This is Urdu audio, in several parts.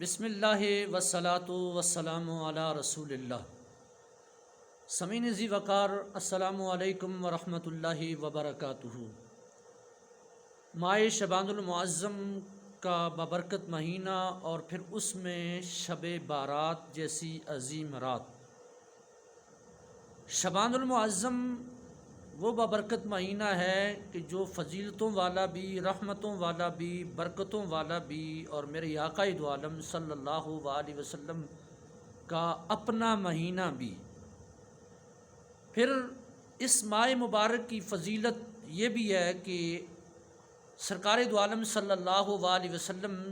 بسم اللہ والصلاة والسلام علی رسول اللہ۔ سمعین ذی وقار، السلام علیکم ورحمۃ اللہ وبرکاتہ۔ ماہ شعبان المعظم کا بابرکت مہینہ اور پھر اس میں شب بارات جیسی عظیم رات۔ شعبان المعظم وہ بابرکت مہینہ ہے کہ جو فضیلتوں والا بھی، رحمتوں والا بھی، برکتوں والا بھی، اور میرے آقا دو عالم صلی اللہ علیہ وسلم کا اپنا مہینہ بھی۔ پھر اس ماہ مبارک کی فضیلت یہ بھی ہے کہ سرکار دو عالم صلی اللہ علیہ وسلم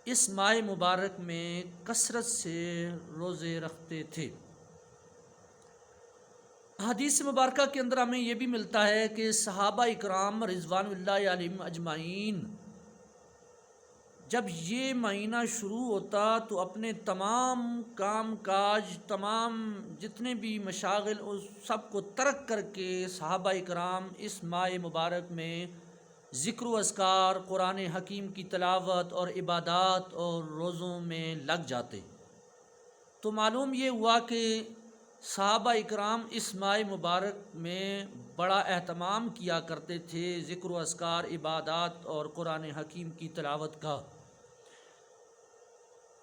اس ماہ مبارک میں کثرت سے روزے رکھتے تھے۔ حدیث مبارکہ کے اندر ہمیں یہ بھی ملتا ہے کہ صحابہ اکرام رضوان اللہ علیہم اجمعین جب یہ مہینہ شروع ہوتا تو اپنے تمام کام کاج، تمام جتنے بھی مشاغل، اس سب کو ترک کر کے صحابہ اکرام اس ماہ مبارک میں ذکر و اذکار، قرآن حکیم کی تلاوت اور عبادات اور روزوں میں لگ جاتے۔ تو معلوم یہ ہوا کہ صحابہ اکرام اس ماہ مبارک میں بڑا اہتمام کیا کرتے تھے ذکر و اذکار، عبادات اور قرآن حکیم کی تلاوت کا۔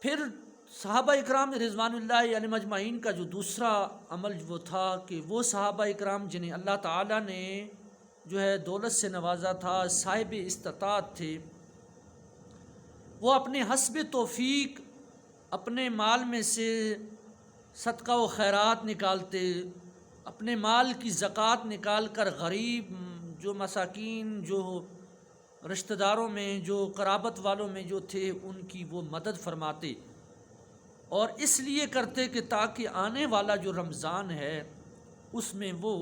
پھر صحابہ اکرام رضوان اللہ علیہم اجمعین کا جو دوسرا عمل وہ تھا کہ وہ صحابہ اکرام جنہیں اللہ تعالیٰ نے جو ہے دولت سے نوازا تھا، صاحب استطاعت تھے، وہ اپنے حسب توفیق اپنے مال میں سے صدقہ و خیرات نکالتے، اپنے مال کی زکوٰۃ نکال کر غریب، جو مساکین، جو رشتہ داروں میں، جو قرابت والوں میں جو تھے، ان کی وہ مدد فرماتے، اور اس لیے کرتے کہ تاکہ آنے والا جو رمضان ہے اس میں وہ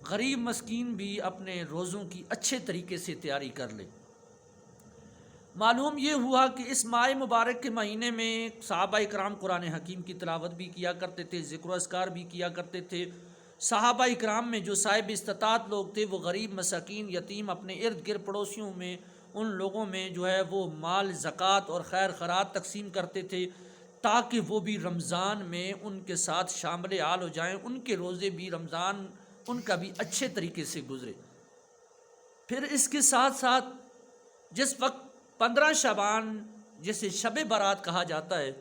غریب مسکین بھی اپنے روزوں کی اچھے طریقے سے تیاری کر لے۔ معلوم یہ ہوا کہ اس ماہ مبارک کے مہینے میں صحابہ اکرام قرآن حکیم کی تلاوت بھی کیا کرتے تھے، ذکر و اذکار بھی کیا کرتے تھے۔ صحابہ اکرام میں جو صاحب استطاعت لوگ تھے وہ غریب، مساکین، یتیم، اپنے ارد گرد پڑوسیوں میں، ان لوگوں میں جو ہے وہ مال، زکوٰۃ اور خیر خیرات تقسیم کرتے تھے تاکہ وہ بھی رمضان میں ان کے ساتھ شامل حال ہو جائیں، ان کے روزے بھی، رمضان ان کا بھی اچھے طریقے سے گزرے۔ پھر اس کے ساتھ ساتھ جس وقت 15 شعبان جسے شب برات کہا جاتا ہے،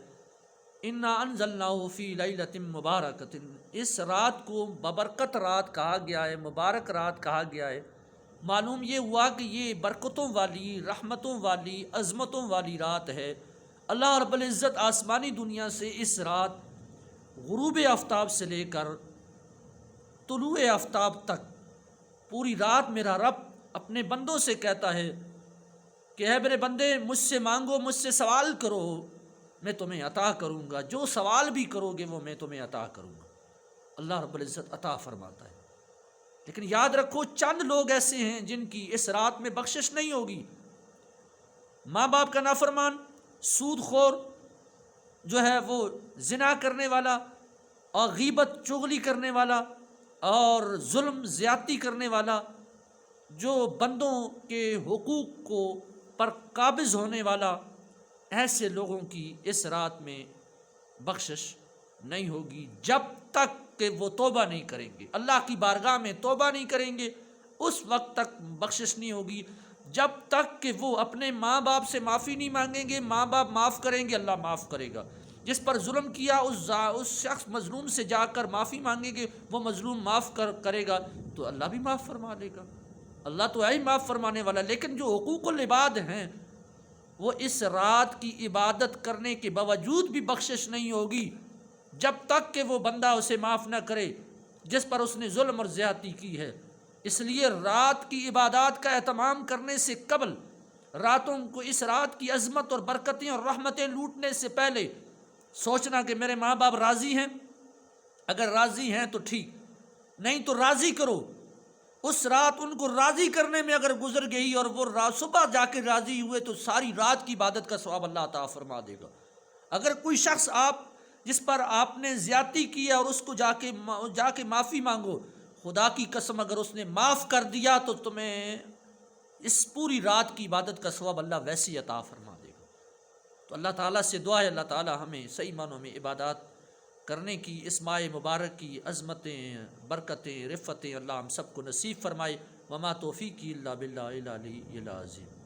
انا انزلناہ فی لیلۃ مبارکۃ، اس رات کو ببرکت رات کہا گیا ہے، مبارک رات کہا گیا ہے۔ معلوم یہ ہوا کہ یہ برکتوں والی، رحمتوں والی، عظمتوں والی رات ہے۔ اللہ رب العزت آسمانی دنیا سے اس رات غروب آفتاب سے لے کر طلوع آفتاب تک پوری رات میرا رب اپنے بندوں سے کہتا ہے کہ اے میرے بندے، مجھ سے مانگو، مجھ سے سوال کرو، میں تمہیں عطا کروں گا، جو سوال بھی کرو گے وہ میں تمہیں عطا کروں گا۔ اللہ رب العزت عطا فرماتا ہے، لیکن یاد رکھو چند لوگ ایسے ہیں جن کی اس رات میں بخشش نہیں ہوگی۔ ماں باپ کا نافرمان، سود خور، جو ہے وہ زنا کرنے والا، اور غیبت چغلی کرنے والا، اور ظلم زیادتی کرنے والا، جو بندوں کے حقوق کو پر قابض ہونے والا، ایسے لوگوں کی اس رات میں بخشش نہیں ہوگی جب تک کہ وہ توبہ نہیں کریں گے، اللہ کی بارگاہ میں توبہ نہیں کریں گے، اس وقت تک بخشش نہیں ہوگی جب تک کہ وہ اپنے ماں باپ سے معافی نہیں مانگیں گے۔ ماں باپ معاف کریں گے، اللہ معاف کرے گا۔ جس پر ظلم کیا اس شخص مظلوم سے جا کر معافی مانگیں گے، وہ مظلوم معاف کرے گا تو اللہ بھی معاف فرما لے گا۔ اللہ تو ہے ہی معاف فرمانے والا، لیکن جو حقوق العباد ہیں وہ اس رات کی عبادت کرنے کے باوجود بھی بخشش نہیں ہوگی جب تک کہ وہ بندہ اسے معاف نہ کرے جس پر اس نے ظلم اور زیادتی کی ہے۔ اس لیے رات کی عبادات کا اہتمام کرنے سے قبل، راتوں کو، اس رات کی عظمت اور برکتیں اور رحمتیں لوٹنے سے پہلے سوچنا کہ میرے ماں باپ راضی ہیں، اگر راضی ہیں تو ٹھیک، نہیں تو راضی کرو۔ اس رات ان کو راضی کرنے میں اگر گزر گئی اور وہ صبح جا کے راضی ہوئے تو ساری رات کی عبادت کا ثواب اللہ عطا فرما دے گا۔ اگر کوئی شخص جس پر آپ نے زیادتی کی ہے اور اس کو جا کے معافی مانگو، خدا کی قسم اگر اس نے معاف کر دیا تو تمہیں اس پوری رات کی عبادت کا ثواب اللہ ویسے عطا فرما دے گا۔ تو تو اللہ تعالیٰ سے دعا ہے اللہ تعالیٰ ہمیں صحیح معنوں میں عبادات کرنے کی، اس ماہ مبارک کی عظمتیں، برکتیں، رفتیں اللہ ہم سب کو نصیب فرمائے۔ وما توفیقی الا باللہ العلی العظیم۔